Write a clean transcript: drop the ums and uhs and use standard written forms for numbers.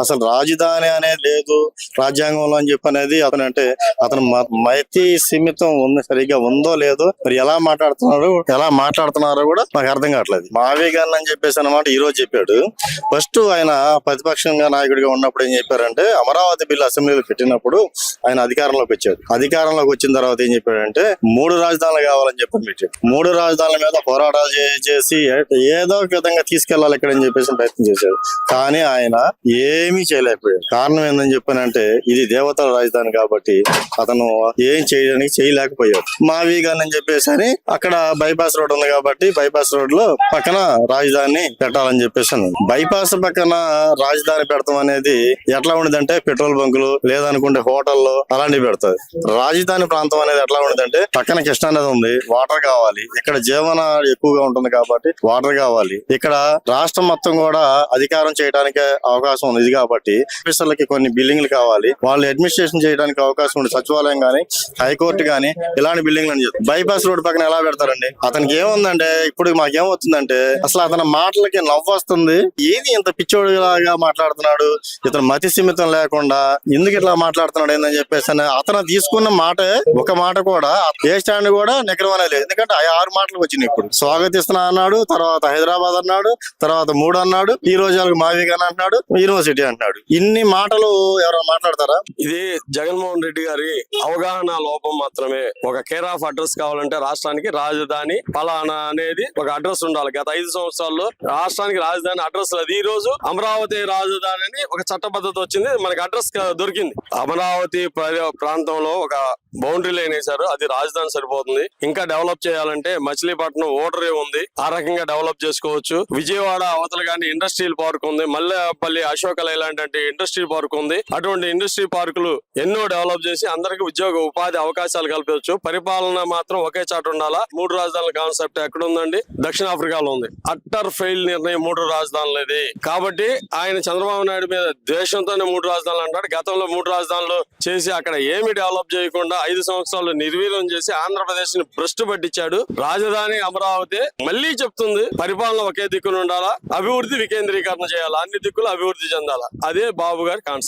అసలు రాజధాని అనేది లేదు రాజ్యాంగంలో అని చెప్పి అనేది అతనంటే అతను మైతి సీమితం ఉంది, సరిగ్గా ఉందో లేదో, మరి ఎలా మాట్లాడుతున్నారో కూడా నాకు అర్థం కావట్లేదు. మావి గారిని అని చెప్పేసి అన్నమాట ఈ రోజు చెప్పాడు. ఫస్ట్ ఆయన ప్రతిపక్షంగా నాయకుడిగా ఉన్నప్పుడు ఏం చెప్పారంటే, అమరావతి బిల్లు అసెంబ్లీలో పెట్టినప్పుడు ఆయన అధికారంలోకి వచ్చాడు. అధికారంలోకి వచ్చిన తర్వాత ఏం చెప్పాడంటే 3 రాజధానులు కావాలని చెప్పని పెట్టాడు. 3 రాజధానుల మీద పోరాటాలు చేసి ఏదో ఒక విధంగా తీసుకెళ్లాలి ఇక్కడ అని చెప్పేసి ప్రయత్నం చేశాడు. కానీ ఆయన ఏమీ చేయలేకపోయాడు. కారణం ఏందని చెప్పానంటే, ఇది దేవతల రాజధాని కాబట్టి అతను ఏం చేయలేకపోయాడు. మావి గాని అని చెప్పేసి అని అక్కడ బైపాస్ రోడ్ ఉంది కాబట్టి బైపాస్ రోడ్ లో పక్కన రాజధాని పెట్టాలని చెప్పేసి బైపాస్ పక్కన రాజధాని పెడతాం అనేది ఎట్లా ఉండదంటే, పెట్రోల్ బంకులు లేదనుకుంటే హోటల్లో అలాంటివి పెడతారు. రాజధాని ప్రాంతం అనేది ఎట్లా ఉండదంటే, పక్కన కృష్ణా నది ఉంది, వాటర్ కావాలి. ఇక్కడ జీవన ఎక్కువగా ఉంటుంది కాబట్టి వాటర్ కావాలి. ఇక్కడ రాష్ట్రం మొత్తం కూడా అధికారం చేయడానికి అవకాశం ఉంది కాబట్టి ఆఫీసర్లకి కొన్ని బిల్డింగ్లు కావాలి. వాళ్ళు అడ్మినిస్ట్రేషన్ చేయడానికి అవకాశం ఉంది. సచివాలయం గానీ, హైకోర్టు గానీ ఇలాంటి బిల్డింగ్లు అని చెప్తారు. బైపాస్ రోడ్ పక్కన ఎలా పెడతారండి? అతనికి ఏముందంటే, ఇప్పుడు మాకేమవుతుందంటే అసలు అతని మాటలకి నవ్వు వస్తుంది. ఏది ఇంత పిచ్చోడిలాగా మాట్లాడుతున్నాడు, ఇతను మతి సీమితం లేకుండా ఎందుకు ఇట్లా మాట్లాడుతున్నాడు ఏందని చెప్పేసి అతను తీసుకున్న మాట ఒక మాట కూడా ఏ స్టాండ్ కూడా నిగ్రహం లేదు. ఎందుకంటే 6 మాటలకు వచ్చినాయి. ఇప్పుడు స్వాగతిస్తున్నా అన్నాడు, తర్వాత హైదరాబాద్ అన్నాడు, తర్వాత 3 అన్నాడు, ఈ రోజు మావిగాని అంటున్నాడు, యూనివర్సిటీ అంటున్నాడు. ఇన్ని మాటలు ఎవరైనా మాట్లాడతారా? ఇది జగన్మోహన్ రెడ్డి గారి అవగాహన లోపం మాత్రమే. ఒక కేర్ ఆఫ్ అడ్రస్ కావాలంటే రాష్ట్రానికి రాజధాని ఫలానా అనేది ఒక అడ్రస్ ఉండాలి. గత 5 సంవత్సరాల్లో రాష్ట్రానికి రాజధాని అడ్రస్ లేదు. ఈ రోజు అమరావతి రాజధాని అని ఒక చట్టబద్ధత వచ్చింది, మనకి అడ్రస్ దొరికింది. అమరావతి ప్రాంతంలో ఒక బౌండరీ లైన్ వేశారు, అది రాజధాని సరిపోతుంది. ఇంకా డెవలప్ చేయాలంటే మచిలీపట్నం ఓటరే ఉంది, ఆ రకంగా డెవలప్ చేసుకోవచ్చు. విజయవాడ అవతల గాని ఇండస్ట్రియల్ పార్క్ ఉంది, మల్లేపల్లి అశోక లైలాండ్ అంటే ఇండస్ట్రియల్ పార్క్ ఉంది. అటువంటి ఇండస్ట్రీ పార్కులు ఎన్నో డెవలప్ చేసి అందరికి ఉద్యోగ ఉపాధి అవకాశాలు కల్పించవచ్చు. పరిపాలన మాత్రం ఒకే చాటు ఉండాలా. 3 రాజధానుల కాన్సెప్ట్ ఎక్కడ ఉందండి? దక్షిణాఫ్రికాలో ఉంది. అట్టర్ ఫెయిల్ నిర్ణయం 3 రాజధానులు ఇది. కాబట్టి ఆయన చంద్రబాబు నాయుడు మీద ద్వేషంతోనే 3 రాజధానులు అంటాడు. గతంలో 3 రాజధానులు చేసి అక్కడ ఏమి డెవలప్ చేయకుండా 5 సంవత్సరాలు నిర్వీర్యం చేసి ఆంధ్రప్రదేశ్ ని భ్రష్టు పట్టించాడు. రాజధాని అమరావతి మళ్ళీ చెప్తుంది, పరిపాలన ఒకే దిక్కున ఉండాలా, అభివృద్ధి వికేంద్రీకరణ చేయాలా, అన్ని దిక్కులు అభివృద్ధి చెందాలా. అదే బాబు గారి కాన్సెప్ట్.